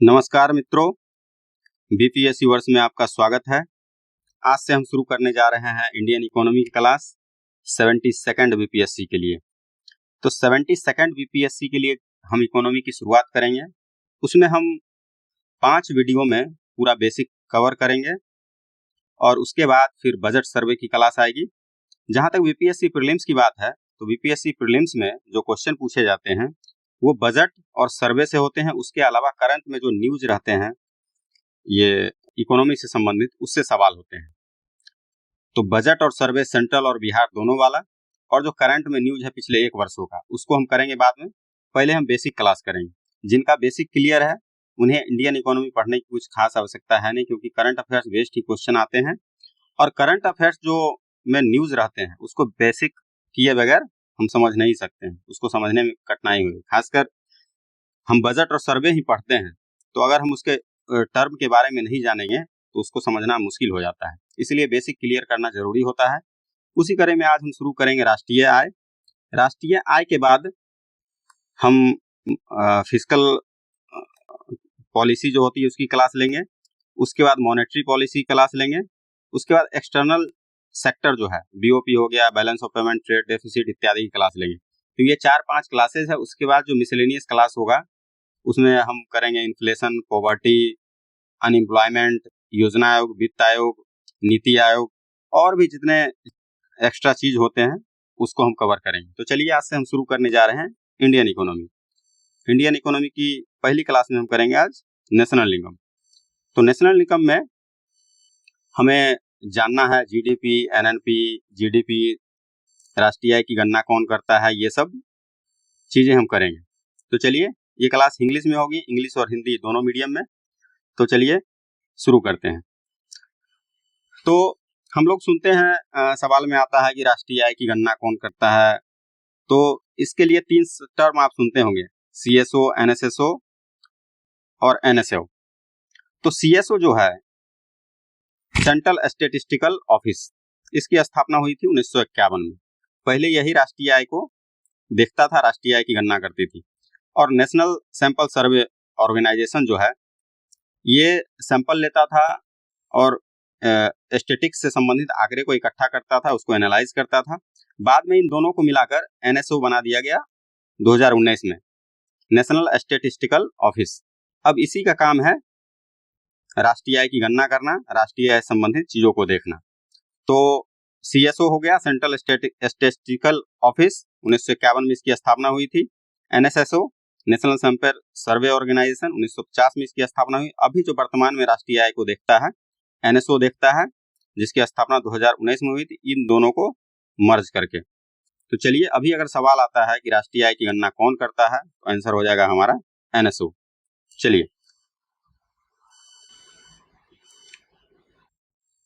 नमस्कार मित्रों, बीपीएससी वर्ष में आपका स्वागत है। आज से हम शुरू करने जा रहे हैं इंडियन इकोनॉमी की क्लास 72nd बीपीएससी के लिए। तो 72nd बीपीएससी के लिए हम इकोनॉमी की शुरुआत करेंगे। उसमें हम 5 वीडियो में पूरा बेसिक कवर करेंगे और उसके बाद फिर बजट सर्वे की क्लास आएगी। जहाँ तक बीपीएससी प्रीलिम्स की बात है, तो बीपीएससी प्रीलिम्स में जो क्वेश्चन पूछे जाते हैं वो बजट और सर्वे से होते हैं। उसके अलावा करंट में जो न्यूज रहते हैं ये इकोनॉमी से संबंधित, उससे सवाल होते हैं। तो बजट और सर्वे सेंट्रल और बिहार दोनों वाला, और जो करंट में न्यूज है पिछले 1 वर्षों का, उसको हम करेंगे बाद में। पहले हम बेसिक क्लास करेंगे। जिनका बेसिक क्लियर है उन्हें इंडियन इकोनॉमी पढ़ने की कुछ खास आवश्यकता है नहीं, क्योंकि करंट अफेयर्स बेस्ड ही क्वेश्चन आते हैं। और करंट अफेयर्स जो में न्यूज रहते हैं उसको बेसिक किए बगैर हम समझ नहीं सकते हैं, उसको समझने में कठिनाई होगी। खासकर हम बजट और सर्वे ही पढ़ते हैं, तो अगर हम उसके टर्म के बारे में नहीं जानेंगे तो उसको समझना मुश्किल हो जाता है। इसलिए बेसिक क्लियर करना जरूरी होता है। उसी कड़ी में आज हम शुरू करेंगे राष्ट्रीय आय। राष्ट्रीय आय के बाद हम फिस्कल पॉलिसी जो होती है उसकी क्लास लेंगे। उसके बाद मॉनेटरी पॉलिसी क्लास लेंगे। उसके बाद एक्सटर्नल सेक्टर जो है, बीओपी हो गया, balance of payment, trade deficit इत्यादि की क्लास लेंगे। तो ये 4-5 क्लासेस है। उसके बाद जो मिसलेनियस क्लास होगा उसमें हम करेंगे इन्फ्लेशन, पॉवर्टी, अनएम्प्लॉयमेंट, योजना आयोग, वित्त आयोग, नीति आयोग और भी जितने एक्स्ट्रा चीज होते हैं उसको हम कवर करेंगे। तो चलिए आज से हम शुरू करने जा रहे हैं इंडियन इकोनॉमी। इंडियन इकोनॉमी की पहली क्लास में हम करेंगे आज नेशनल इनकम। तो नेशनल इनकम में हमें जानना है जीडीपी, एनएनपी, जीडीपी, राष्ट्रीय आय की गणना कौन करता है, ये सब चीजें हम करेंगे। तो चलिए, ये क्लास इंग्लिश में होगी, इंग्लिश और हिंदी दोनों मीडियम में। तो चलिए शुरू करते हैं। तो हम लोग सुनते हैं सवाल में आता है कि राष्ट्रीय आय की गणना कौन करता है। तो इसके लिए 3 टर्म आप सुनते होंगे, सीएसओ, एनएसएसओ और एनएसओ। तो सीएसओ जो है सेंट्रल स्टेटिस्टिकल ऑफिस, इसकी स्थापना हुई थी 1951 में। पहले यही राष्ट्रीय आय को देखता था, राष्ट्रीय आय की गणना करती थी। और नेशनल सैंपल सर्वे ऑर्गेनाइजेशन जो है ये सैंपल लेता था और स्टेटिक्स से संबंधित आंकड़े को इकट्ठा करता था, उसको एनालाइज करता था। बाद में इन दोनों को मिलाकर एनएसओ बना दिया गया 2019 में, नेशनल स्टेटिस्टिकल ऑफिस। अब इसी का काम है राष्ट्रीय आय की गणना करना, राष्ट्रीय आय संबंधित चीजों को देखना। तो सीएसओ हो गया सेंट्रल स्टेटिस्टिकल ऑफिस, 1951 में इसकी स्थापना हुई थी। NSSO national sample survey organisation, 1950 में इसकी स्थापना हुई। अभी जो वर्तमान में राष्ट्रीय आय को देखता है एनएसओ देखता है, जिसकी स्थापना 2019 में हुई थी, इन दोनों को मर्ज करके। तो चलिए, अभी अगर सवाल आता है कि राष्ट्रीय आय की गणना कौन करता है, तो आंसर हो जाएगा हमारा एनएसओ। चलिए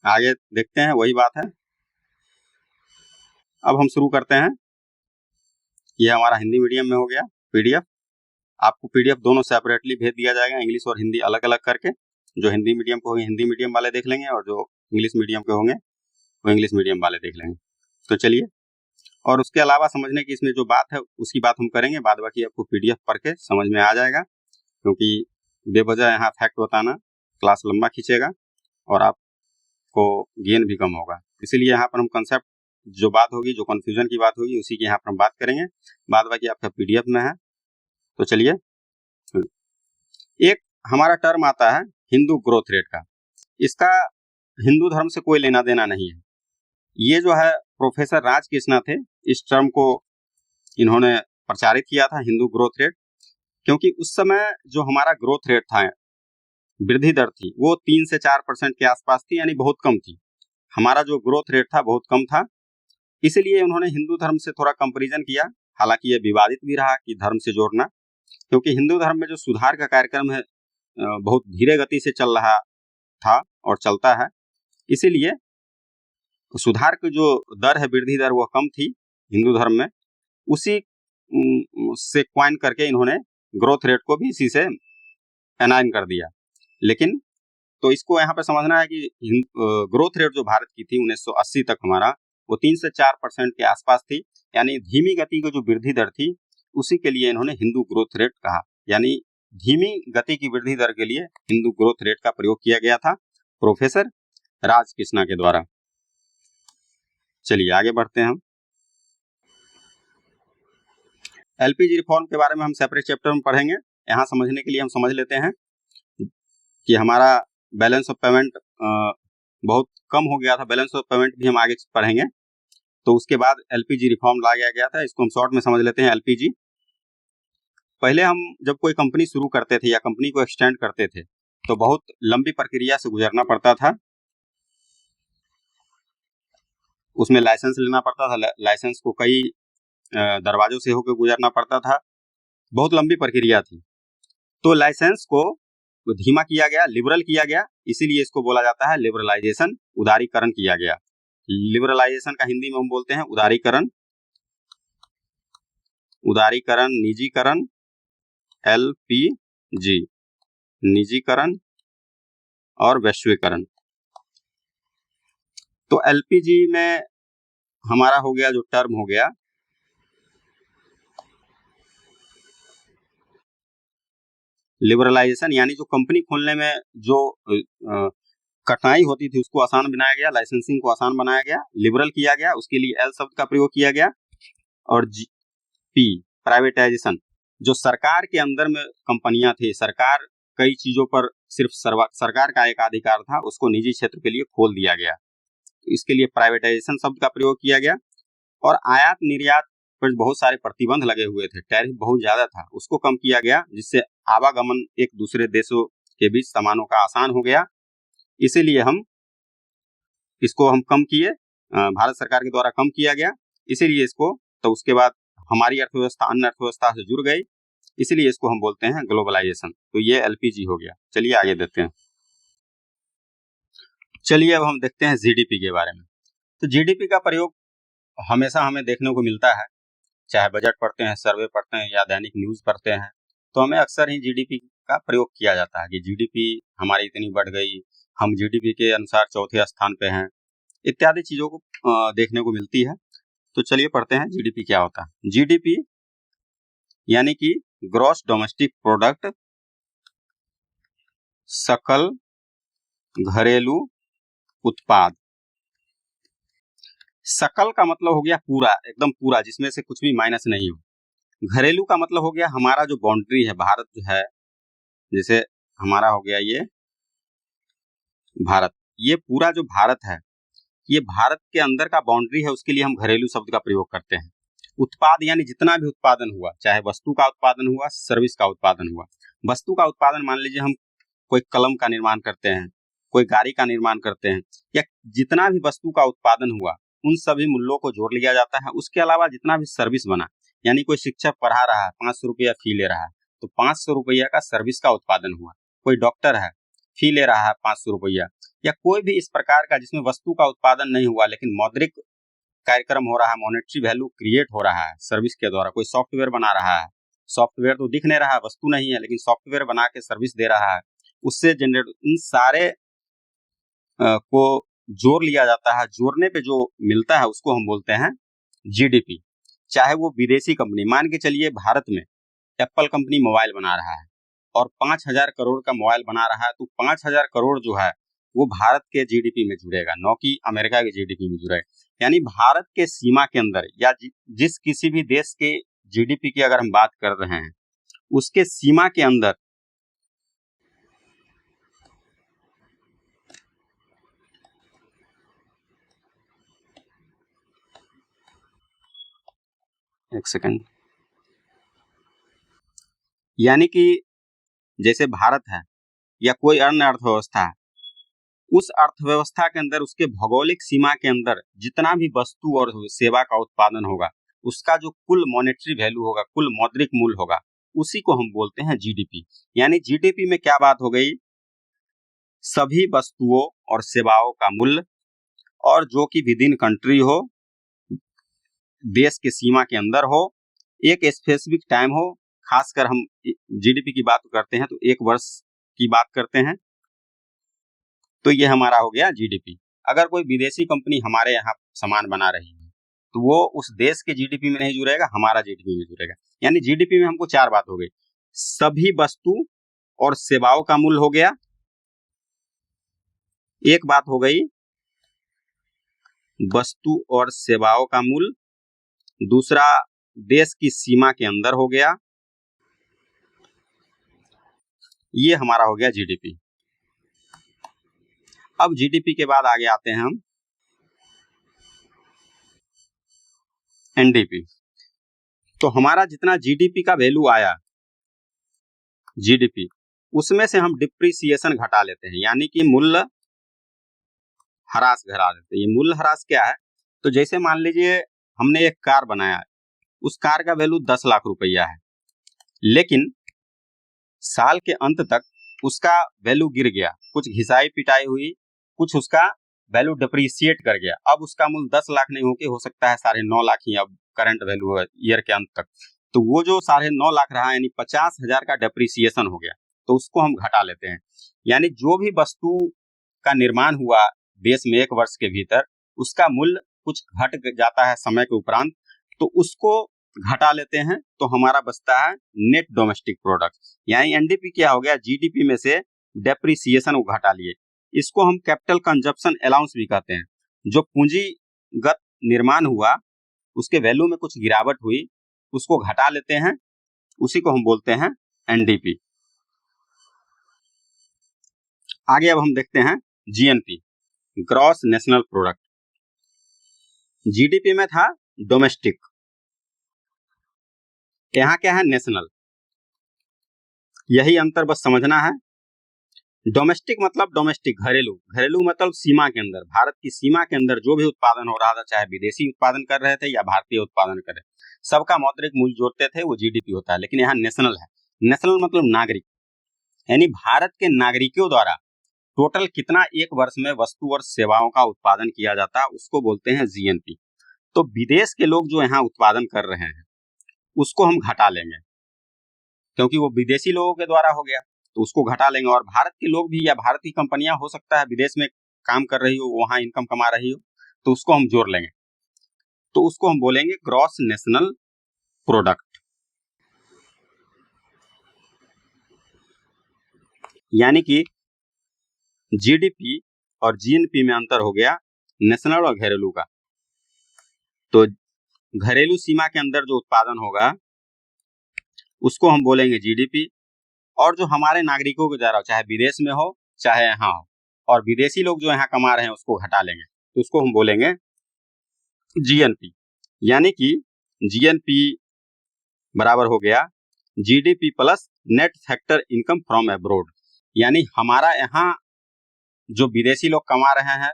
आगे देखते हैं, वही बात है। अब हम शुरू करते हैं। यह हमारा हिंदी मीडियम में हो गया पीडीएफ। आपको पीडीएफ दोनों सेपरेटली भेज दिया जाएगा, इंग्लिश और हिंदी अलग अलग करके। जो हिंदी मीडियम के होंगे हिंदी मीडियम वाले देख लेंगे, और जो इंग्लिश मीडियम के होंगे वो इंग्लिश मीडियम वाले देख लेंगे। तो चलिए, और उसके अलावा समझने की इसमें जो बात है उसकी बात हम करेंगे, बाद बाकी आपको पीडीएफ पढ़ के समझ में आ जाएगा। क्योंकि बेवजह यहाँ फैक्ट बताना क्लास लंबा खींचेगा और आपको गेन भी कम होगा। इसीलिए यहाँ पर हम कंसेप्ट जो बात होगी, जो कन्फ्यूजन की बात होगी, उसी की यहाँ पर हम बात करेंगे, बाद बाकी आपका पीडीएफ में है। तो चलिए, एक हमारा टर्म आता है हिंदू ग्रोथ रेट का। इसका हिंदू धर्म से कोई लेना देना नहीं है। ये जो है प्रोफेसर राजकृष्णा थे, इस टर्म को इन्होंने प्रचारित किया था, हिंदू ग्रोथ रेट। क्योंकि उस समय जो हमारा ग्रोथ रेट था, वृद्धि दर थी, वो 3 से 4% के आसपास थी, यानी बहुत कम थी। हमारा जो ग्रोथ रेट था बहुत कम था। इसलिए उन्होंने हिंदू धर्म से थोड़ा कंपैरिजन किया। हालांकि ये विवादित भी रहा कि धर्म से जोड़ना, क्योंकि हिंदू धर्म में जो सुधार का कार्यक्रम है बहुत धीरे गति से चल रहा था और चलता है। इसीलिए सुधार की जो दर है, वृद्धि दर, वो कम थी हिंदू धर्म में। उसी से क्वाइन करके इन्होंने ग्रोथ रेट को भी इसी से एनाइन कर दिया। लेकिन तो इसको यहाँ पे समझना है कि ग्रोथ रेट जो भारत की थी 1980 तक हमारा, वो 3 से 4% के आसपास थी, यानी धीमी गति की जो वृद्धि दर थी, उसी के लिए इन्होंने हिंदू ग्रोथ रेट कहा। यानी धीमी गति की वृद्धि दर के लिए हिंदू ग्रोथ रेट का प्रयोग किया गया था प्रोफेसर राज कृष्णा के द्वारा। चलिए आगे बढ़ते हैं हम। एलपीजी रिफॉर्म के बारे में हम सेपरेट चैप्टर में पढ़ेंगे। यहाँ समझने के लिए हम समझ लेते हैं कि हमारा बैलेंस ऑफ पेमेंट बहुत कम हो गया था। बैलेंस ऑफ पेमेंट भी हम आगे पढ़ेंगे। तो उसके बाद एलपीजी रिफॉर्म लाया गया था, इसको हम शॉर्ट में समझ लेते हैं। एलपीजी, पहले हम जब कोई कंपनी शुरू करते थे या कंपनी को एक्सटेंड करते थे तो बहुत लंबी प्रक्रिया से गुजरना पड़ता था। उसमें लाइसेंस लेना पड़ता था, लाइसेंस को कई दरवाजों से होकर गुजरना पड़ता था, बहुत लंबी प्रक्रिया थी। तो लाइसेंस को धीमा किया गया, लिबरल किया गया, इसीलिए इसको बोला जाता है लिबरलाइजेशन, उदारीकरण किया गया। लिबरलाइजेशन का हिंदी में हम बोलते हैं उदारीकरण, उदारीकरण, निजीकरण, एलपीजी, निजीकरण और वैश्वीकरण। तो एलपीजी में हमारा हो गया जो टर्म हो गया लिबरलाइजेशन, यानी जो कंपनी खोलने में जो कठिनाई होती थी उसको आसान बनाया गया, लाइसेंसिंग को आसान बनाया गया, लिबरल किया गया, उसके लिए एल शब्द का प्रयोग किया गया। और पी प्राइवेटाइजेशन, जो सरकार के अंदर में कंपनियां थी, सरकार कई चीजों पर सिर्फ सरकार का एक अधिकार था, उसको निजी क्षेत्र के लिए खोल दिया गया, इसके लिए प्राइवेटाइजेशन शब्द का प्रयोग किया गया। और आयात निर्यात पर बहुत सारे प्रतिबंध लगे हुए थे, टैरिफ बहुत ज्यादा था, उसको कम किया गया, जिससे आवागमन एक दूसरे देशों के बीच सामानों का आसान हो गया। इसीलिए इसको हम कम किए, भारत सरकार के द्वारा कम किया गया, इसीलिए इसको, तो उसके बाद हमारी अर्थव्यवस्था अन्य अर्थव्यवस्था से जुड़ गई, इसीलिए इसको हम बोलते हैं ग्लोबलाइजेशन। तो ये एलपीजी हो गया। चलिए आगे देखते हैं। चलिए अब हम देखते हैं जीडीपी के बारे में। तो जीडीपी का प्रयोग हमेशा हमें देखने को मिलता है, चाहे बजट पढ़ते हैं, सर्वे पढ़ते हैं या दैनिक न्यूज पढ़ते हैं, तो हमें अक्सर ही जीडीपी का प्रयोग किया जाता है कि जीडीपी हमारी इतनी बढ़ गई, हम जीडीपी के अनुसार चौथे स्थान पे हैं, इत्यादि चीजों को देखने को मिलती है। तो चलिए पढ़ते हैं जीडीपी क्या होता है। जीडीपी यानी कि ग्रॉस डोमेस्टिक प्रोडक्ट, सकल घरेलू उत्पाद। सकल का मतलब हो गया पूरा, एकदम पूरा, जिसमें से कुछ भी माइनस नहीं हो। घरेलू का मतलब हो गया हमारा जो बाउंड्री है, भारत जो है, जैसे हमारा हो गया ये भारत, ये पूरा जो भारत है, ये भारत के अंदर का बाउंड्री है, उसके लिए हम घरेलू शब्द का प्रयोग करते हैं। उत्पाद यानी जितना भी उत्पादन हुआ, चाहे वस्तु का उत्पादन हुआ, सर्विस का उत्पादन हुआ। वस्तु का उत्पादन मान लीजिए हम कोई कलम का निर्माण करते हैं, कोई गाड़ी का निर्माण करते हैं, या जितना भी वस्तु का उत्पादन हुआ उन सभी मूल्यों को जोड़ लिया जाता है। उसके अलावा जितना भी सर्विस बना, यानी कोई शिक्षक पढ़ा रहा है, 500 रुपया फी ले रहा है, तो 500 रुपया का सर्विस का उत्पादन हुआ। कोई डॉक्टर है, फी ले रहा है 500 रुपया, या कोई भी इस प्रकार का जिसमें वस्तु का उत्पादन नहीं हुआ लेकिन मौद्रिक कार्यक्रम हो रहा है, मॉनेटरी वैल्यू क्रिएट हो रहा है सर्विस के द्वारा। कोई सॉफ्टवेयर बना रहा है, सॉफ्टवेयर तो दिख नहीं रहा है, वस्तु नहीं है, लेकिन सॉफ्टवेयर बना के सर्विस दे रहा है, उससे जनरेट, इन सारे को जोड़ लिया जाता है। जोड़ने पे जो मिलता है उसको हम बोलते हैं जीडीपी। चाहे वो विदेशी कंपनी, मान के चलिए भारत में एप्पल कंपनी मोबाइल बना रहा है और 5,000 करोड़ का मोबाइल बना रहा है, तो 5,000 करोड़ जो है वो भारत के जीडीपी में जुड़ेगा, न कि अमेरिका के जीडीपी में जुड़ेगा। यानी भारत के सीमा के अंदर या जिस किसी भी देश के जीडीपी की अगर हम बात कर रहे हैं, उसके सीमा के अंदर एक सेकंड, यानी कि जैसे भारत है या कोई अन्य अर्थव्यवस्था है, उस अर्थव्यवस्था के अंदर उसके भौगोलिक सीमा के अंदर जितना भी वस्तु और सेवा का उत्पादन होगा, उसका जो कुल मॉनेटरी वैल्यू होगा, कुल मौद्रिक मूल्य होगा, उसी को हम बोलते हैं जीडीपी। यानी जीडीपी में क्या बात हो गई, सभी वस्तुओं और सेवाओं का मूल्य, और जो कि विद इन कंट्री हो, देश के सीमा के अंदर हो, एक स्पेसिफिक टाइम हो, खासकर हम जीडीपी की बात करते हैं तो 1 वर्ष की बात करते हैं, तो ये हमारा हो गया जीडीपी। अगर कोई विदेशी कंपनी हमारे यहाँ सामान बना रही है तो वो उस देश के जीडीपी में नहीं जुड़ेगा, हमारा जीडीपी में जुड़ेगा। यानी जीडीपी में हमको 4 बात हो गई, सभी वस्तु और सेवाओं का मूल्य हो गया, एक बात हो गई वस्तु और सेवाओं का मूल्य, दूसरा देश की सीमा के अंदर हो गया, ये हमारा हो गया जीडीपी। अब जीडीपी के बाद आगे आते हैं हम एनडीपी। तो हमारा जितना जीडीपी का वैल्यू आया जीडीपी, उसमें से हम डिप्रिसिएशन घटा लेते हैं, यानी कि मूल्य ह्रास घटा देते हैं। ये मूल्य ह्रास क्या है? तो जैसे मान लीजिए हमने एक कार बनाया, उस कार का वैल्यू 10 लाख रुपया है, लेकिन साल के अंत तक उसका वैल्यू गिर गया, कुछ घिसाई पिटाई हुई, कुछ उसका वैल्यू डिप्रिशिएट कर गया। अब उसका मूल्य 10 लाख नहीं होके हो सकता है 9.5 लाख ही अब करंट वैल्यू है ईयर के अंत तक। तो वो जो 9.5 लाख रहा, यानी 50,000 का डिप्रिसिएशन हो गया, तो उसको हम घटा लेते हैं। यानी जो भी वस्तु का निर्माण हुआ देश में एक वर्ष के भीतर, उसका मूल्य कुछ घट जाता है समय के उपरांत, तो उसको घटा लेते हैं, तो हमारा बचता है नेट डोमेस्टिक प्रोडक्ट। यानी एनडीपी क्या हो गया? जीडीपी में से डेप्रिसिएशन को घटा लिए। इसको हम कैपिटल कंजप्शन अलाउंस भी कहते हैं। जो पूंजीगत निर्माण हुआ, उसके वैल्यू में कुछ गिरावट हुई, उसको घटा लेते हैं, उसी को हम बोलते हैं एनडीपी। आगे अब हम देखते हैं GNP, gross national product. GDP में था डोमेस्टिक, यहां क्या है? नेशनल। यही अंतर बस समझना है। डोमेस्टिक मतलब डोमेस्टिक, घरेलू, घरेलू मतलब सीमा के अंदर, भारत की सीमा के अंदर जो भी उत्पादन हो रहा था, चाहे विदेशी उत्पादन कर रहे थे या भारतीय उत्पादन कर रहे थे, सबका मौद्रिक मूल्य जोड़ते थे, वो जीडीपी होता है। लेकिन यहाँ नेशनल है। नेशनल मतलब नागरिक, यानी भारत के नागरिकों द्वारा टोटल कितना एक वर्ष में वस्तु और सेवाओं का उत्पादन किया जाता है, उसको बोलते हैं जीएनपी। तो विदेश के लोग जो यहाँ उत्पादन कर रहे हैं, उसको हम घटा लेंगे, क्योंकि वो विदेशी लोगों के द्वारा हो गया, तो उसको घटा लेंगे। और भारत के लोग भी या भारत की कंपनियां हो सकता है विदेश में काम कर रही हो, वहां इनकम कमा रही हो, तो उसको हम जोड़ लेंगे, तो उसको हम बोलेंगे ग्रॉस नेशनल प्रोडक्ट। यानी कि जीडीपी और जीएनपी में अंतर हो गया नेशनल और घरेलू का। तो घरेलू सीमा के अंदर जो उत्पादन होगा उसको हम बोलेंगे जीडीपी, और जो हमारे नागरिकों के द्वारा, चाहे विदेश में हो चाहे यहाँ हो, और विदेशी लोग जो यहाँ कमा रहे हैं उसको घटा लेंगे, तो उसको हम बोलेंगे जीएनपी। यानी कि जीएनपी बराबर हो गया GDP plus net factor income from abroad. यानी हमारा यहाँ जो विदेशी लोग कमा रहे हैं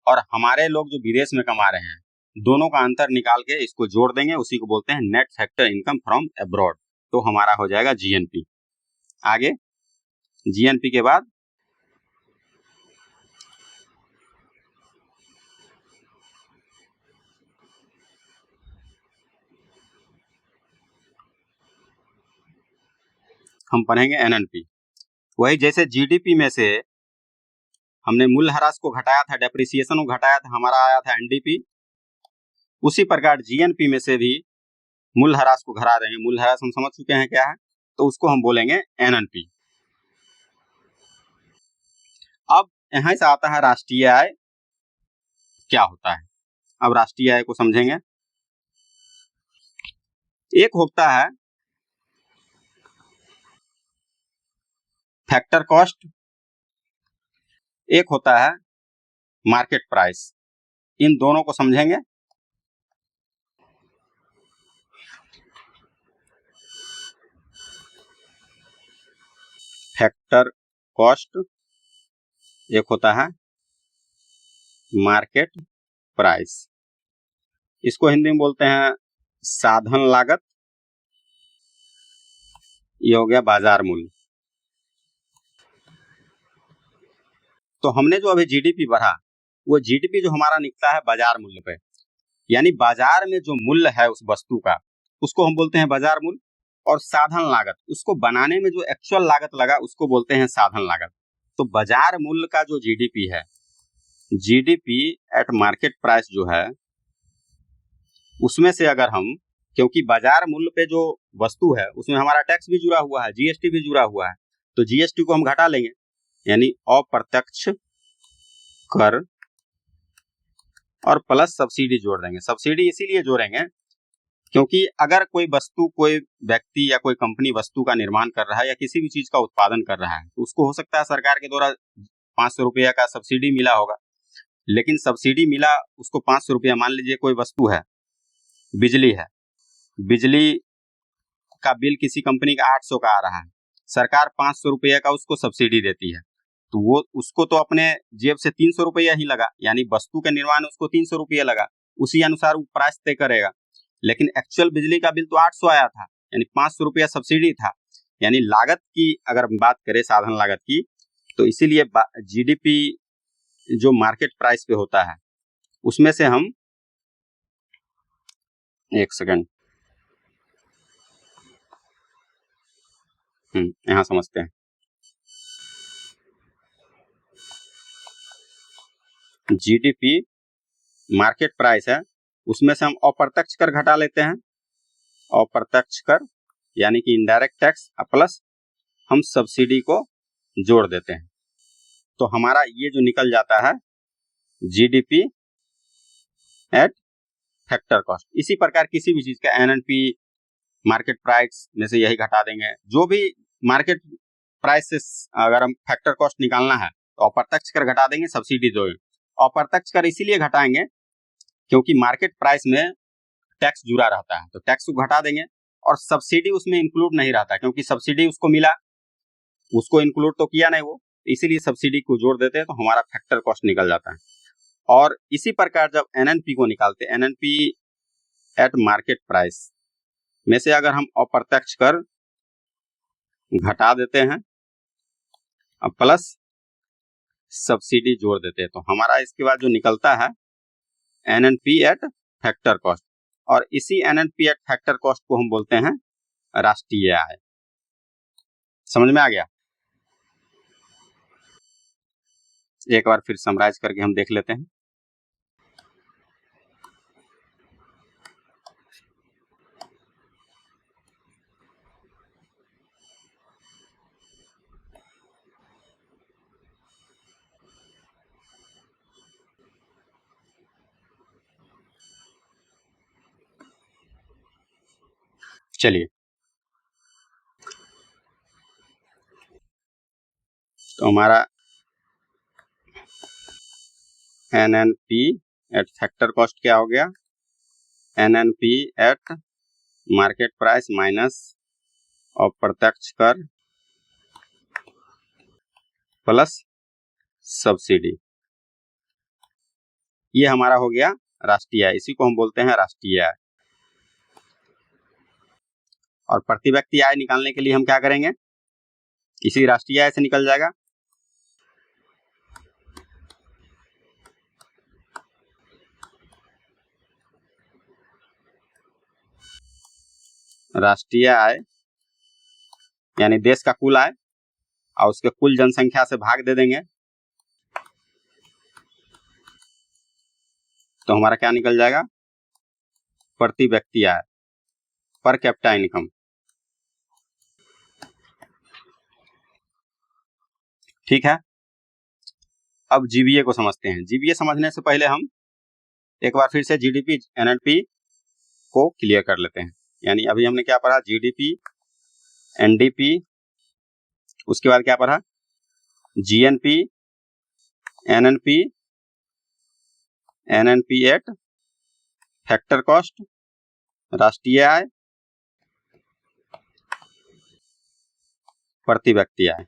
और हमारे लोग जो विदेश में कमा रहे हैं, दोनों का अंतर निकाल के इसको जोड़ देंगे, उसी को बोलते हैं net factor income from abroad. तो हमारा हो जाएगा जीएनपी। आगे जीएनपी के बाद हम पढ़ेंगे एनएनपी। वही जैसे जीडीपी में से हमने मूल्यह्रास को घटाया था, डेप्रिसिएशन को घटाया था, हमारा आया था एनडीपी, उसी प्रकार जीएनपी में से भी मूल्यह्रास को घटा देंगे। मूल्यह्रास हम समझ चुके हैं क्या है, तो उसको हम बोलेंगे एनएनपी। अब यहां से आता है राष्ट्रीय आय क्या होता है। अब राष्ट्रीय आय को समझेंगे। एक होता है फैक्टर कॉस्ट, एक होता है मार्केट प्राइस। इन दोनों को समझेंगे। फैक्टर कॉस्ट, एक होता है मार्केट प्राइस। इसको हिंदी में बोलते हैं साधन लागत, ये हो गया बाजार मूल्य। तो हमने जो अभी जीडीपी बढ़ा, वो जीडीपी जो हमारा निकला है बाजार मूल्य पे, यानी बाजार में जो मूल्य है उस वस्तु का, उसको हम बोलते हैं बाजार मूल्य। और साधन लागत, उसको बनाने में जो एक्चुअल लागत लगा, उसको बोलते हैं साधन लागत। तो बाजार मूल्य का जो जीडीपी है, जीडीपी एट मार्केट प्राइस जो है, उसमें से अगर हम क्योंकि बाजार मूल्य पे जो वस्तु है उसमें हमारा टैक्स भी जुड़ा हुआ है, जीएसटी भी जुड़ा हुआ है, तो जीएसटी को हम घटा लेंगे, यानी अप्रत्यक्ष कर और प्लस सब्सिडी जोड़ देंगे। सब्सिडी इसीलिए जोड़ेंगे क्योंकि अगर कोई वस्तु, कोई व्यक्ति या कोई कंपनी वस्तु का निर्माण कर रहा है या किसी भी चीज का उत्पादन कर रहा है, तो उसको हो सकता है सरकार के द्वारा 500 रुपया का सब्सिडी मिला होगा, लेकिन सब्सिडी मिला उसको 500 रुपया, मान लीजिए कोई वस्तु है, बिजली है, बिजली का बिल किसी कंपनी का 800 का आ रहा है, सरकार 500 रुपया का उसको सब्सिडी देती है, तो वो उसको तो अपने जेब से 300 रुपया ही लगा, यानी वस्तु के निर्माण उसको 300 रुपया लगा, उसी अनुसार वो प्राइस तय करेगा। लेकिन एक्चुअल बिजली का बिल तो 800 आया था, यानी 500 रुपया सब्सिडी था, यानी लागत की अगर बात करें, साधन लागत की, तो इसीलिए जीडीपी जो मार्केट प्राइस पे होता है उसमें से हम, एक सेकंड, यहां समझते हैं। जीडीपी मार्केट प्राइस है, उसमें से हम अप्रत्यक्ष कर घटा लेते हैं, अप्रत्यक्ष कर यानी कि इनडायरेक्ट टैक्स, प्लस हम सब्सिडी को जोड़ देते हैं, तो हमारा ये जो निकल जाता है जीडीपी एट फैक्टर कॉस्ट। इसी प्रकार किसी भी चीज का एनएनपी मार्केट प्राइस में से यही घटा देंगे, जो भी मार्केट प्राइस से अगर हम फैक्टर कॉस्ट निकालना है तो अप्रत्यक्ष कर घटा देंगे, सब्सिडी दो। अप्रत्यक्ष कर इसीलिए घटाएंगे क्योंकि मार्केट प्राइस में टैक्स जुड़ा रहता है, तो टैक्स को घटा देंगे, और सब्सिडी उसमें इंक्लूड नहीं रहता क्योंकि सब्सिडी उसको मिला, उसको इंक्लूड तो किया नहीं वो, इसीलिए सब्सिडी को जोड़ देते हैं, तो हमारा फैक्टर कॉस्ट निकल जाता है। और इसी प्रकार जब एनएनपी को निकालते हैं, एनएनपी एट मार्केट प्राइस में से अगर हम अप्रत्यक्ष कर घटा देते हैं अब प्लस सब्सिडी जोड़ देते हैं, तो हमारा इसके बाद जो निकलता है एनएनपी एट फैक्टर कॉस्ट, और इसी एनएनपी एट फैक्टर कॉस्ट को हम बोलते हैं राष्ट्रीय आय। समझ में आ गया? एक बार फिर समराइज करके हम देख लेते हैं। चलिए, तो हमारा एनएनपी एट फैक्टर कॉस्ट क्या हो गया? NNP eight market price minus अप्रत्यक्ष कर प्लस सब्सिडी, ये हमारा हो गया राष्ट्रीय आय, इसी को हम बोलते हैं राष्ट्रीय आय। और प्रति व्यक्ति आय निकालने के लिए हम क्या करेंगे? इसी राष्ट्रीय आय से निकल जाएगा। राष्ट्रीय आय यानी देश का कुल आय और उसके कुल जनसंख्या से भाग दे देंगे, तो हमारा क्या निकल जाएगा? प्रति व्यक्ति आय, पर कैपिटा इनकम। ठीक है, अब जीबीए को समझते हैं। जीबीए समझने से पहले हम एक बार फिर से जीडीपी एनएनपी को क्लियर कर लेते हैं। यानी अभी हमने क्या पढ़ा? जीडीपी, एनडीपी, उसके बाद क्या पढ़ा? GNP, NNP, NNP eight factor cost, राष्ट्रीय आय, प्रति व्यक्ति आय।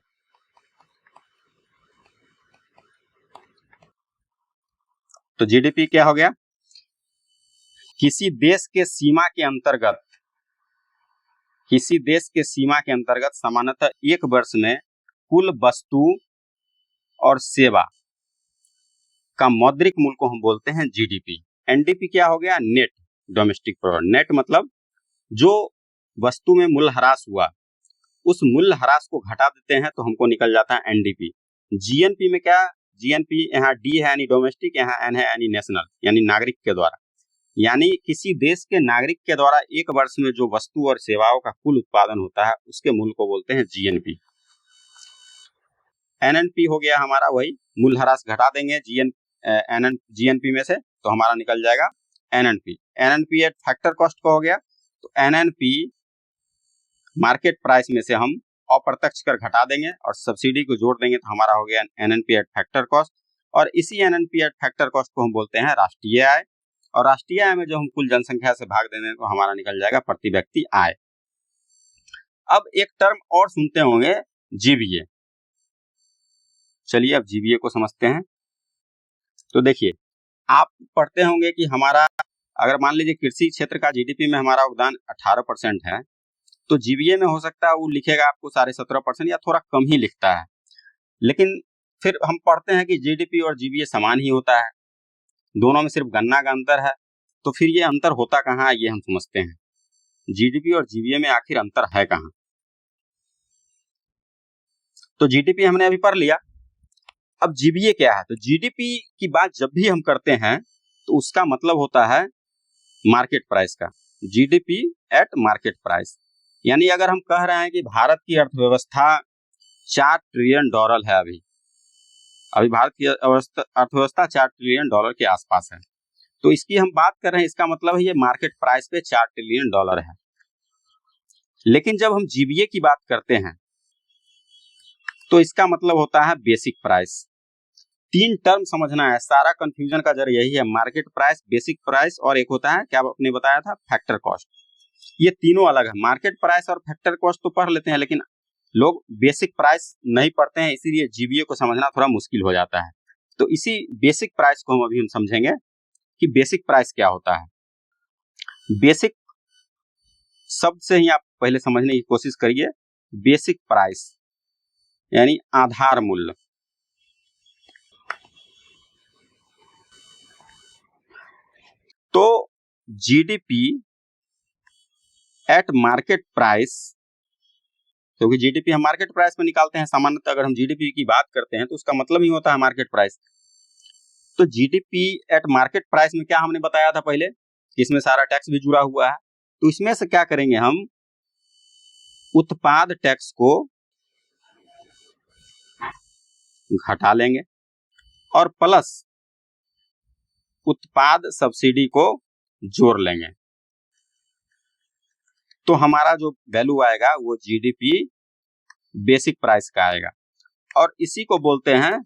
तो जीडीपी क्या हो गया? किसी देश के सीमा के अंतर्गत, किसी देश के सीमा के अंतर्गत सामान्यतः एक वर्ष में कुल वस्तु और सेवा का मौद्रिक मूल्य को हम बोलते हैं जीडीपी। एनडीपी क्या हो गया? Net domestic product. नेट मतलब जो वस्तु में मूल्यह्रास हुआ, उस मूल्यह्रास को घटा देते हैं तो हमको निकल जाता है एनडीपी। जीएनपी में क्या? जीएनपी यहाँ डी है यानी डोमेस्टिक, यहाँ एन है यानी नेशनल, यानी नागरिक के द्वारा। यानी किसी देश के नागरिक के द्वारा एक वर्ष में जो वस्तु और सेवाओं का कुल उत्पादन होता है उसके मूल्य को बोलते हैं जीएनपी। एनएनपी हो गया हमारा वही मूल्यह्रास, घटा देंगे जीएनपी में से तो हमारा निकल जाएगा NNP. NNP eight factor cost का हो गया, तो एनएनपी मार्केट प्राइस में से हम अप्रत्यक्ष कर घटा देंगे और सब्सिडी को जोड़ देंगे तो हमारा हो गया एनएनपी एट फैक्टर कॉस्ट। और इसी एनएनपी एट फैक्टर कॉस्ट को हम बोलते हैं राष्ट्रीय आय, और राष्ट्रीय आय में जो हम कुल जनसंख्या से भाग देंगे तो हमारा निकल जाएगा प्रति व्यक्ति आय। अब एक टर्म और सुनते होंगे जीबीए। चलिए अब जीबीए को समझते हैं। तो देखिए, आप पढ़ते होंगे कि हमारा अगर मान लीजिए कृषि क्षेत्र का जीडीपी में हमारा योगदान 18% है, तो जीबीए में हो सकता है वो लिखेगा आपको 17.5% या थोड़ा कम ही लिखता है। लेकिन फिर हम पढ़ते हैं कि जीडीपी और जीबीए समान ही होता है, दोनों में सिर्फ गणना का अंतर है। तो फिर ये अंतर होता कहाँ है ये हम समझते हैं। जीडीपी और जीबीए में आखिर अंतर है कहाँ? तो जीडीपी हमने अभी पढ़ लिया, अब जीबीए क्या है? तो जीडीपी की बात जब भी हम करते हैं तो उसका मतलब होता है मार्केट प्राइस का, जीडीपी एट मार्केट प्राइस। यानी अगर हम कह रहे हैं कि भारत की अर्थव्यवस्था $4 ट्रिलियन है, अभी भारत की अर्थव्यवस्था $4 ट्रिलियन के आसपास है, तो इसकी हम बात कर रहे हैं, इसका मतलब है ये मार्केट प्राइस पे $4 ट्रिलियन है। लेकिन जब हम जीबीए की बात करते हैं तो इसका मतलब होता है बेसिक प्राइस। 3 टर्म समझना है, सारा कंफ्यूजन का जर यही है, मार्केट प्राइस, बेसिक प्राइस और एक होता है क्या आपने बताया था, फैक्टर कॉस्ट। ये तीनों अलग है। मार्केट प्राइस और फैक्टर कॉस्ट तो पढ़ लेते हैं, लेकिन लोग बेसिक प्राइस नहीं पढ़ते हैं, इसीलिए जीबीए को समझना थोड़ा मुश्किल हो जाता है। तो इसी बेसिक प्राइस को हम अभी समझेंगे कि बेसिक प्राइस क्या होता है। बेसिक शब्द से ही आप पहले समझने की कोशिश करिए। बेसिक प्राइस यानी आधार मूल्य। तो जीडीपी एट मार्केट प्राइस, क्योंकि जीडीपी हम मार्केट प्राइस में निकालते हैं सामान्यतः, अगर हम जीडीपी की बात करते हैं तो उसका मतलब ही होता है मार्केट प्राइस। तो जीडीपी एट मार्केट प्राइस में क्या हमने बताया था पहले, इसमें सारा टैक्स भी जुड़ा हुआ है। तो इसमें से क्या करेंगे हम, उत्पाद टैक्स को घटा लेंगे और प्लस उत्पाद सब्सिडी को जोड़ लेंगे, तो हमारा जो वैल्यू आएगा वो जीडीपी बेसिक प्राइस का आएगा, और इसी को बोलते हैं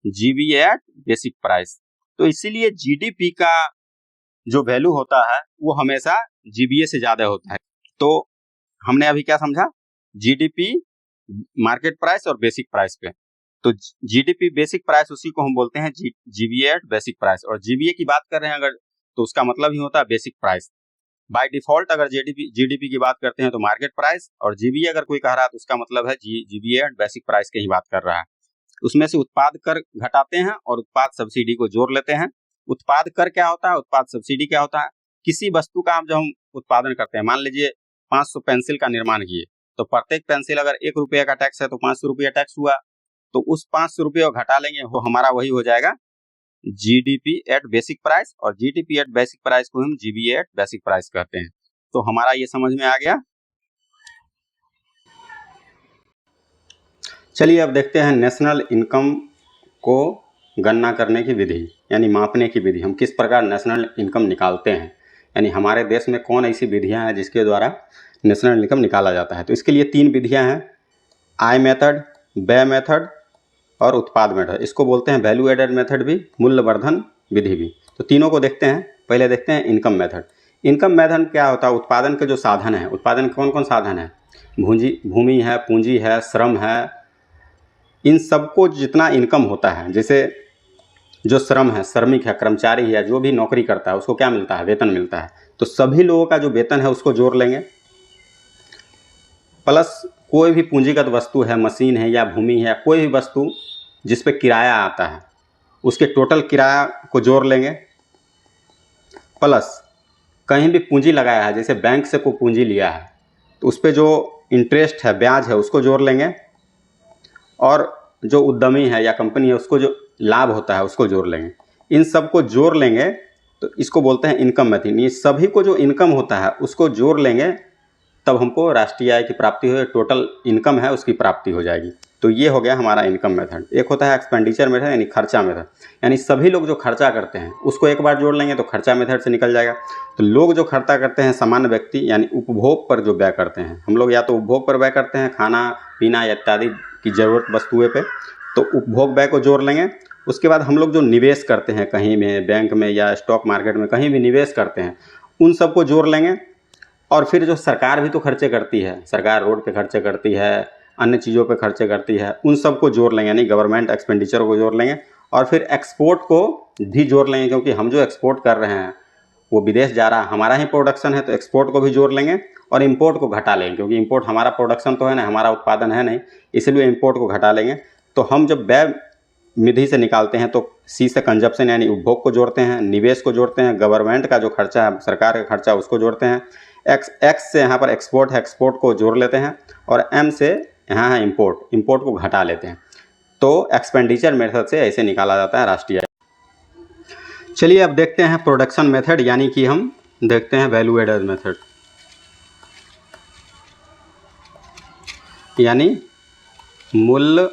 जीबीए एट बेसिक प्राइस। तो इसीलिए जीडीपी का जो वैल्यू होता है वो हमेशा जीबीए से ज्यादा होता है। तो हमने अभी क्या समझा, जीडीपी मार्केट प्राइस और बेसिक प्राइस पे। तो जीडीपी बेसिक प्राइस उसी को हम बोलते हैं जीबीए एट बेसिक प्राइस, और जीबीए की बात कर रहे हैं अगर तो उसका मतलब ही होता है बेसिक प्राइस। बाय डिफॉल्ट अगर जीडीपी की बात करते हैं तो मार्केट प्राइस, और जीबीए अगर कोई कह रहा है तो उसका मतलब है जीबीए एट बेसिक प्राइस की ही बात कर रहा है। उसमें से उत्पाद कर घटाते हैं और उत्पाद सब्सिडी को जोड़ लेते हैं। उत्पाद कर क्या होता है, उत्पाद सब्सिडी क्या होता है, किसी वस्तु का जब हम उत्पादन करते हैं, मान लीजिए 500 पेंसिल का निर्माण किए, तो प्रत्येक पेंसिल अगर ₹1 का टैक्स है तो ₹500 टैक्स हुआ, तो उस ₹500 को घटा लेंगे, वो हमारा वही हो जाएगा जीडीपी एट बेसिक प्राइस, और जीडीपी एट बेसिक प्राइस को हम जीबीए एट बेसिक प्राइस कहते हैं। तो हमारा ये समझ में आ गया। चलिए अब देखते हैं नेशनल इनकम को गणना करने की विधि, यानी मापने की विधि। हम किस प्रकार नेशनल इनकम निकालते हैं, यानी हमारे देश में कौन ऐसी विधियां हैं जिसके द्वारा नेशनल इनकम निकाला जाता है। तो इसके लिए 3 विधियां हैं, आय मेथड, व्यय मेथड और उत्पाद मेथड। इसको बोलते हैं वैल्यू एडेड मेथड भी, मूल्यवर्धन विधि भी। तो तीनों को देखते हैं। पहले देखते हैं इनकम मेथड। इनकम मेथड क्या होता है, उत्पादन के जो साधन है, उत्पादन के कौन कौन साधन है, भूमि है, पूंजी है, श्रम है, इन सबको जितना इनकम होता है, जैसे जो श्रम है, श्रमिक है, कर्मचारी है, जो भी नौकरी करता है उसको क्या मिलता है, वेतन मिलता है। तो सभी लोगों का जो वेतन है उसको जोड़ लेंगे, प्लस कोई भी पूंजीगत वस्तु है, मशीन है या भूमि है, कोई भी वस्तु जिस पे किराया आता है उसके टोटल किराया को जोड़ लेंगे, प्लस कहीं भी पूंजी लगाया है, जैसे बैंक से कोई पूंजी लिया है तो उस पर जो इंटरेस्ट है, ब्याज है, उसको जोड़ लेंगे, और जो उद्यमी है या कंपनी है उसको जो लाभ होता है उसको जोड़ लेंगे। इन सब को जोड़ लेंगे तो इसको बोलते हैं इनकम मेथड। ये सभी को जो इनकम होता है उसको जोड़ लेंगे तब हमको राष्ट्रीय आय की प्राप्ति हो, टोटल इनकम है उसकी प्राप्ति हो जाएगी। तो ये हो गया हमारा इनकम मेथड। एक होता है एक्सपेंडिचर मेथड यानी खर्चा मेथड, यानी सभी लोग जो खर्चा करते हैं उसको एक बार जोड़ लेंगे तो खर्चा मेथड से निकल जाएगा। तो लोग जो खर्चा करते हैं सामान्य व्यक्ति यानी उपभोग पर जो व्यय करते हैं, हम लोग या तो उपभोग पर व्यय करते हैं खाना पीना इत्यादि की ज़रूरत वस्तुएं पे, तो उपभोग व्यय को जोड़ लेंगे। उसके बाद हम लोग जो निवेश करते हैं कहीं में बैंक में या स्टॉक मार्केट में कहीं भी निवेश करते हैं उन सबको जोड़ लेंगे। और फिर जो सरकार भी तो खर्चे करती है, सरकार रोड पे खर्चे करती है, अन्य चीज़ों पे खर्चे करती है, उन सबको जोड़ लेंगे यानी गवर्नमेंट एक्सपेंडिचर को जोड़ लेंगे। और फिर एक्सपोर्ट को भी जोड़ लेंगे क्योंकि हम जो एक्सपोर्ट कर रहे हैं वो विदेश जा रहा है, हमारा ही प्रोडक्शन है, तो एक्सपोर्ट को भी जोड़ लेंगे और इंपोर्ट को घटा लेंगे क्योंकि इंपोर्ट हमारा प्रोडक्शन तो है ना, हमारा उत्पादन है नहीं, इसलिए इंपोर्ट को घटा लेंगे। तो हम जब व्यय निधि से निकालते हैं तो सी से कंजप्शन यानी उपभोग को जोड़ते हैं, निवेश को जोड़ते हैं, गवर्नमेंट का जो खर्चा है सरकार का खर्चा उसको जोड़ते हैं, एक्स से यहाँ पर एक्सपोर्ट है, एक्सपोर्ट को जोड़ लेते हैं, और एम से यहाँ है इंपोर्ट, इंपोर्ट को घटा लेते हैं। तो एक्सपेंडिचर मेथड से ऐसे निकाला जाता है राष्ट्रीय आय। चलिए अब देखते हैं प्रोडक्शन मेथड यानी कि हम देखते हैं वैल्यू एडेड मेथड यानी मूल्य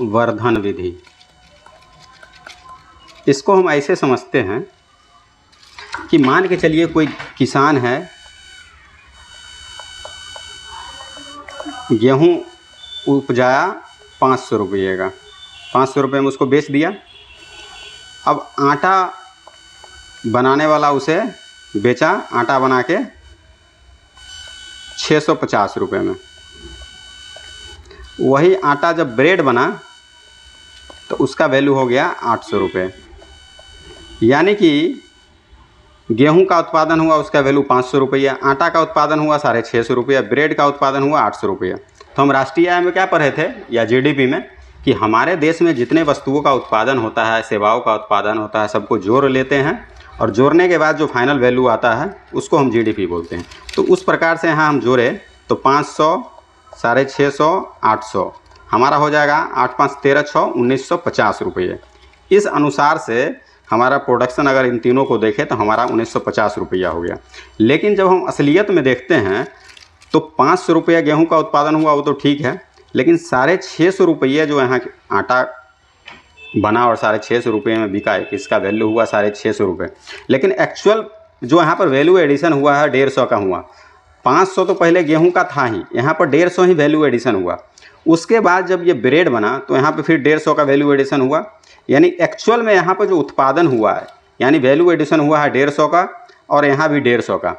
वर्धन विधि। इसको हम ऐसे समझते हैं कि मान के चलिए कोई किसान है, गेहूँ उपजाया 500 रुपये का, 500 रुपये में उसको बेच दिया। अब आटा बनाने वाला उसे बेचा, आटा बना के 650 रुपये में। वही आटा जब ब्रेड बना तो उसका वैल्यू हो गया 800 रुपये। यानी कि गेहूं का उत्पादन हुआ उसका वैल्यू 500 रुपया, आटा का उत्पादन हुआ 650 रुपया, ब्रेड का उत्पादन हुआ 800 रुपया। तो हम राष्ट्रीय आय में क्या पढ़े थे या जीडीपी में कि हमारे देश में जितने वस्तुओं का उत्पादन होता है, सेवाओं का उत्पादन होता है, सबको जोड़ लेते हैं और जोड़ने के बाद जो फाइनल वैल्यू आता है उसको हम जीडीपी बोलते हैं। तो उस प्रकार से यहाँ हम जोड़े तो 500, 650, 800 हमारा हो जाएगा 8 5 13 6 1950 रुपये। इस अनुसार से हमारा प्रोडक्शन अगर इन तीनों को देखें तो हमारा 1950 रुपया हो गया। लेकिन जब हम असलियत में देखते हैं तो 500 रुपया गेहूँ का उत्पादन हुआ वो तो ठीक है, लेकिन 650 रुपये जो यहाँ आटा बना और 650 रुपये में बिका है, इसका वैल्यू हुआ 650 रुपये। लेकिन एक्चुअल जो यहाँ पर वैल्यू एडिशन हुआ है 150 का हुआ। 500 तो पहले गेहूँ का था ही, यहाँ पर 150 ही वैल्यू एडिशन हुआ। उसके बाद जब ये ब्रेड बना तो यहाँ पर फिर 150 का वैल्यू एडिशन हुआ। यानी एक्चुअल में यहाँ पर जो उत्पादन हुआ है यानी वैल्यू एडिशन हुआ है 150 का और यहाँ भी 150 का।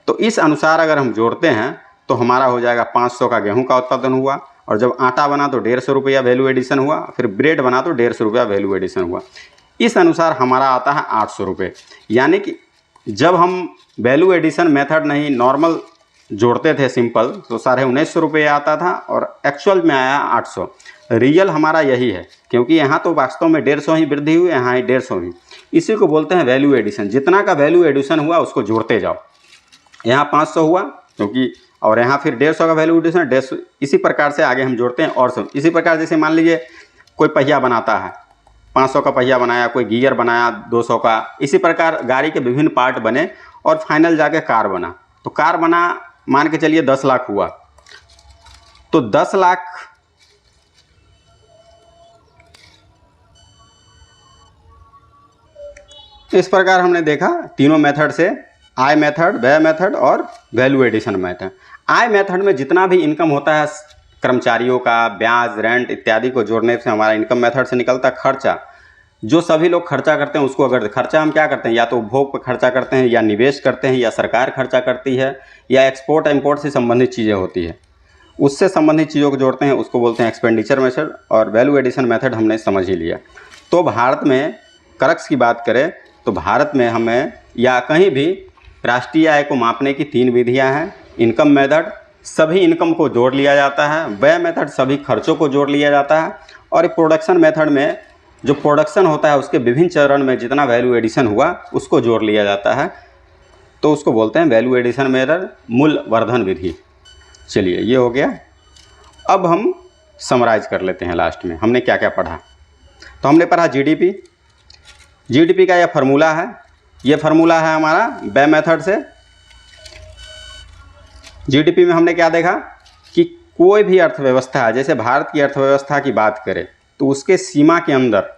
तो इस अनुसार अगर हम जोड़ते हैं तो हमारा हो जाएगा 500 का गेहूं का उत्पादन हुआ, और जब आटा बना तो 150 रुपया वैल्यू एडिशन हुआ, फिर ब्रेड बना तो 150 रुपया वैल्यू एडिशन हुआ। इस अनुसार हमारा आता है 800 रुपये। यानी कि जब हम वैल्यू एडिशन मेथड नहीं नॉर्मल जोड़ते थे सिंपल तो 1950 रुपये आता था और एक्चुअल में आया 800। रियल हमारा यही है क्योंकि यहाँ तो वास्तव में 150 ही वृद्धि हुई, यहाँ ही 150 ही। इसी को बोलते हैं वैल्यू एडिशन। जितना का वैल्यू एडिशन हुआ उसको जोड़ते जाओ। यहाँ 500 हुआ क्योंकि, और यहाँ फिर 150 का वैल्यू एडिशन 150, इसी प्रकार से आगे हम जोड़ते हैं। और सब इसी प्रकार जैसे मान लीजिए कोई पहिया बनाता है, 500 का पहिया बनाया, कोई गियर बनाया 200 का, इसी प्रकार गाड़ी के विभिन्न पार्ट बने और फाइनल जाके कार बना। तो कार बना मान के चलिए 10 लाख हुआ, तो 10 लाख इस प्रकार हमने देखा तीनों मेथड से, आय मेथड, व्यय मेथड और वैल्यू एडिशन मेथड। आय मेथड में जितना भी इनकम होता है कर्मचारियों का, ब्याज, रेंट इत्यादि को जोड़ने से हमारा इनकम मेथड से निकलता है खर्चा। जो सभी लोग खर्चा करते हैं उसको, अगर खर्चा हम क्या करते हैं, या तो उपभोग पर खर्चा करते हैं, या निवेश करते हैं, या सरकार खर्चा करती है, या एक्सपोर्ट इम्पोर्ट से संबंधित चीज़ें होती है, उससे संबंधित चीज़ों को जोड़ते हैं, उसको बोलते हैं एक्सपेंडिचर मेथड। और वैल्यू एडिशन मेथड हमने समझ ही लिया। तो भारत में करक्स की बात करें तो भारत में हमें या कहीं भी राष्ट्रीय आय को मापने की 3 विधियां हैं। इनकम मेथड, सभी इनकम को जोड़ लिया जाता है। व्यय मेथड, सभी खर्चों को जोड़ लिया जाता है। और प्रोडक्शन मेथड में जो प्रोडक्शन होता है उसके विभिन्न चरण में जितना वैल्यू एडिशन हुआ उसको जोड़ लिया जाता है। तो उसको बोलते हैं वैल्यू एडिशन मेथड, मूल्य वर्धन विधि। चलिए ये हो गया। अब हम समराइज कर लेते हैं लास्ट में हमने क्या क्या पढ़ा। तो हमने पढ़ा जीडीपी। जीडीपी का यह फार्मूला है ये फार्मूला है हमारा बे मेथड से। जीडीपी में हमने क्या देखा कि कोई भी अर्थव्यवस्था, जैसे भारत की अर्थव्यवस्था की बात करें तो उसके सीमा के अंदर,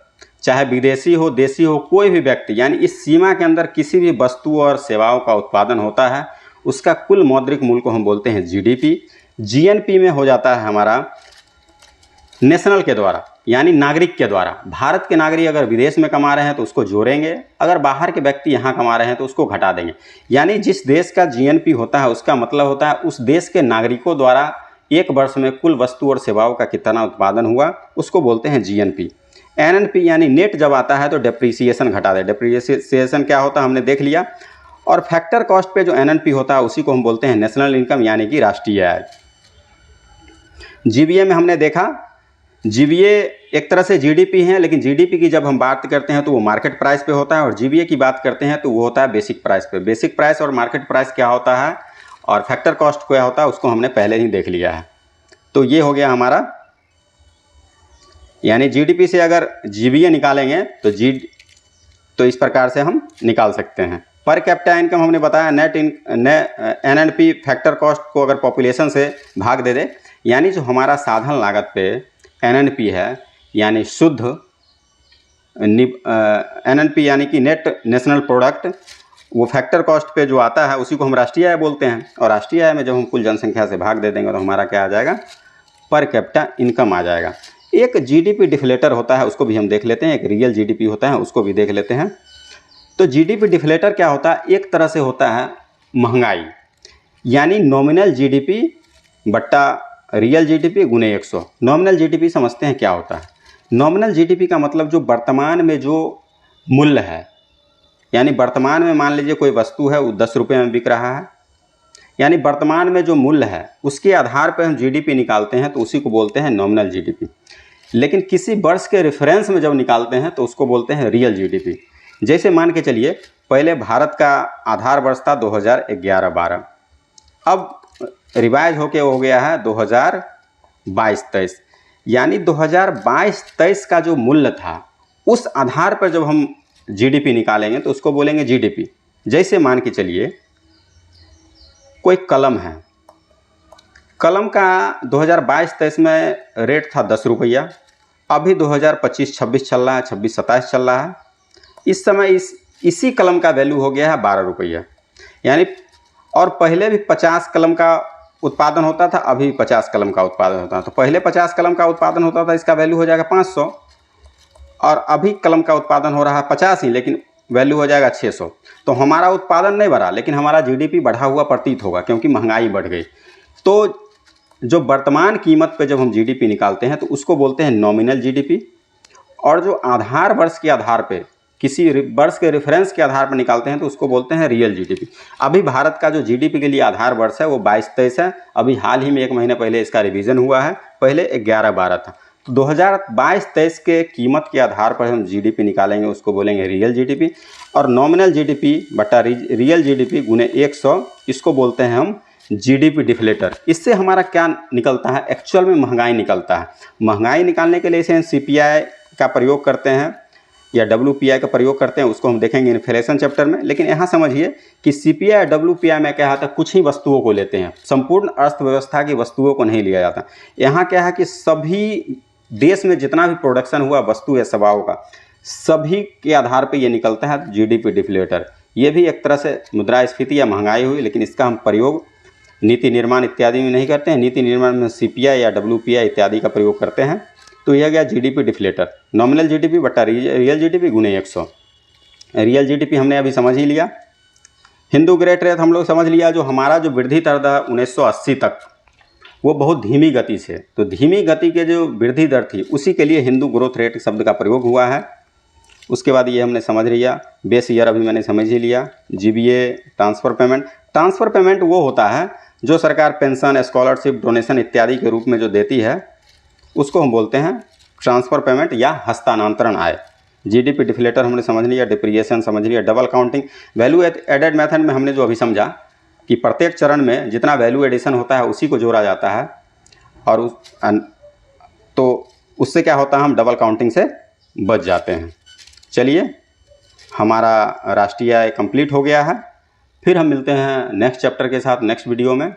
चाहे विदेशी हो देशी हो, कोई भी व्यक्ति, यानी इस सीमा के अंदर किसी भी वस्तु और सेवाओं का उत्पादन होता है, उसका कुल मौद्रिक मूल्य को हम बोलते हैं जीडीपी। जीएनपी में हो जाता है हमारा नेशनल के द्वारा, यानी नागरिक के द्वारा। भारत के नागरिक अगर विदेश में कमा रहे हैं तो उसको जोड़ेंगे, अगर बाहर के व्यक्ति यहाँ कमा रहे हैं तो उसको घटा देंगे। यानी जिस देश का जीएनपी होता है उसका मतलब होता है उस देश के नागरिकों द्वारा एक वर्ष में कुल वस्तु और सेवाओं का कितना उत्पादन हुआ, उसको बोलते हैं जीएनपी। एनएनपी यानी नेट जब आता है तो डेप्रीसिएशन घटा दे। डेप्रीसिएशन क्या होता है हमने देख लिया। और फैक्टर कॉस्ट पे जो एनएनपी होता है उसी को हम बोलते हैं नेशनल इनकम, यानी कि राष्ट्रीय आय। जीबीए में हमने देखा, जीबीए एक तरह से जीडीपी है, लेकिन जीडीपी की जब हम बात करते हैं तो वो मार्केट प्राइस पे होता है, और जीबीए की बात करते हैं तो वो होता है बेसिक प्राइस पे। बेसिक प्राइस और मार्केट प्राइस क्या होता है और फैक्टर कॉस्ट क्या होता है उसको हमने पहले ही देख लिया है। तो ये हो गया हमारा, यानी जीडीपी से अगर जीबीए निकालेंगे तो इस प्रकार से हम निकाल सकते हैं। पर कैपिटा इनकम हमने बताया, एनएनपी फैक्टर कॉस्ट को अगर पॉपुलेशन से भाग दे दे, यानी जो हमारा साधन लागत पे एनएनपी है, यानी शुद्ध एनएनपी यानी कि नेट नेशनल प्रोडक्ट, वो फैक्टर कॉस्ट पे जो आता है उसी को हम राष्ट्रीय आय बोलते हैं। और राष्ट्रीय आय में जब हम कुल जनसंख्या से भाग दे देंगे तो हमारा क्या आ जाएगा, पर कैपिटा इनकम आ जाएगा। एक जीडीपी डिफ्लेटर होता है, उसको भी हम देख लेते हैं। एक रियल जीडीपी होता है, उसको भी देख लेते हैं। तो जीडीपी डिफ्लेटर क्या होता है, एक तरह से होता है महंगाई, यानी नॉमिनल जीडीपी बट्टा रियल जीडीपी गुने 100। नॉमिनल जीडीपी समझते हैं क्या होता है। नॉमिनल जीडीपी का मतलब जो वर्तमान में जो मूल्य है, यानी वर्तमान में मान लीजिए कोई वस्तु है वो 10 रुपये में बिक रहा है, यानी वर्तमान में जो मूल्य है उसके आधार पर हम जीडीपी निकालते हैं तो उसी को बोलते हैं नॉमिनल जीडीपी। लेकिन किसी वर्ष के रेफरेंस में जब निकालते हैं तो उसको बोलते हैं रियल जीडीपी। जैसे मान के चलिए पहले भारत का आधार वर्ष था 2011-12, अब रिवाइज होके हो गया है 2022-23, यानी 2022-23 का जो मूल्य था उस आधार पर जब हम जीडीपी निकालेंगे तो उसको बोलेंगे जीडीपी। जैसे मान के चलिए कोई कलम है, कलम का 2022-23 में रेट था 10 रुपया, अभी 2025-26 चल रहा है, 26-27 चल रहा है। इस समय इसी कलम का वैल्यू हो गया है 12 रुपया, यानी और पहले भी 50 कलम का उत्पादन होता था, अभी 50 कलम का उत्पादन होता है। तो पहले 50 कलम का उत्पादन होता था, इसका वैल्यू हो जाएगा 500, और अभी कलम का उत्पादन हो रहा है 50 ही, लेकिन वैल्यू हो जाएगा 600। तो हमारा उत्पादन नहीं बढ़ा, लेकिन हमारा जीडीपी बढ़ा हुआ प्रतीत होगा, क्योंकि महंगाई बढ़ गई। तो जो वर्तमान कीमत पे जब हम जीडीपी निकालते हैं तो उसको बोलते हैं नॉमिनल जीडीपी, और जो आधार वर्ष के आधार पे किसी वर्ष के रेफरेंस के आधार पर निकालते हैं तो उसको बोलते हैं रियल जीडीपी। अभी भारत का जो जीडीपी के लिए आधार वर्ष है वो 22-23 है, अभी हाल ही में 1 महीने पहले इसका रिवीजन हुआ है, पहले 11-12 था। 2022-23 के कीमत के आधार पर हम जीडीपी निकालेंगे, उसको बोलेंगे रियल जीडीपी। और नॉमिनल जीडीपी बटा रियल जीडीपी गुने 100, इसको बोलते हैं हम जीडीपी डिफ्लेटर। इससे हमारा क्या निकलता है, एक्चुअल में महंगाई निकलता है। महंगाई निकालने के लिए इसे सीपीआई का प्रयोग करते हैं या डब्ल्यूपीआई का प्रयोग करते हैं, उसको हम देखेंगे इन्फ्लेशन चैप्टर में। लेकिन यहाँ समझिए कि सीपीआई और डब्ल्यूपीआई में क्या होता है, कुछ ही वस्तुओं को लेते हैं, संपूर्ण अर्थव्यवस्था की वस्तुओं को नहीं लिया जाता। यहाँ क्या है कि सभी देश में जितना भी प्रोडक्शन हुआ वस्तु या सेवाओं का, सभी के आधार पर यह निकलता है जीडीपी डिफ्लेटर। ये भी एक तरह से मुद्रास्फीति या महंगाई हुई, लेकिन इसका हम प्रयोग नीति निर्माण इत्यादि में नहीं करते हैं। नीति निर्माण में सीपीआई या डब्ल्यूपीआई इत्यादि का प्रयोग करते हैं। तो यह गया जीडीपी डिफ्लेटर, नॉमिनल जीडीपी बटा रियल जीडीपी गुने 100। रियल जीडीपी हमने अभी समझ ही लिया। हिंदू ग्रेट रेट हम लोग समझ लिया। जो हमारा जो वृद्धि दर था 1980 तक, वो बहुत धीमी गति से, तो धीमी गति के जो वृद्धि दर थी उसी के लिए हिंदू ग्रोथ रेट शब्द का प्रयोग हुआ है। उसके बाद ये हमने समझ लिया। बेस ईयर अभी मैंने समझ ही लिया। GBA transfer payment, transfer payment वो होता है जो सरकार पेंशन, स्कॉलरशिप, डोनेशन इत्यादि के रूप में जो देती है, उसको हम बोलते हैं ट्रांसफ़र पेमेंट या हस्तांतरण आय। जीडीपी डिफ्लेटर हमने समझ लिया, डिप्रिसिएशन समझ लिया, double counting. Value added method में हमने जो अभी समझा कि प्रत्येक चरण में जितना वैल्यू एडिशन होता है उसी को जोड़ा जाता है, और तो उससे क्या होता है, हम डबल काउंटिंग से बच जाते हैं। चलिए हमारा राष्ट्रीय आय कंप्लीट हो गया है। फिर हम मिलते हैं नेक्स्ट चैप्टर के साथ नेक्स्ट वीडियो में।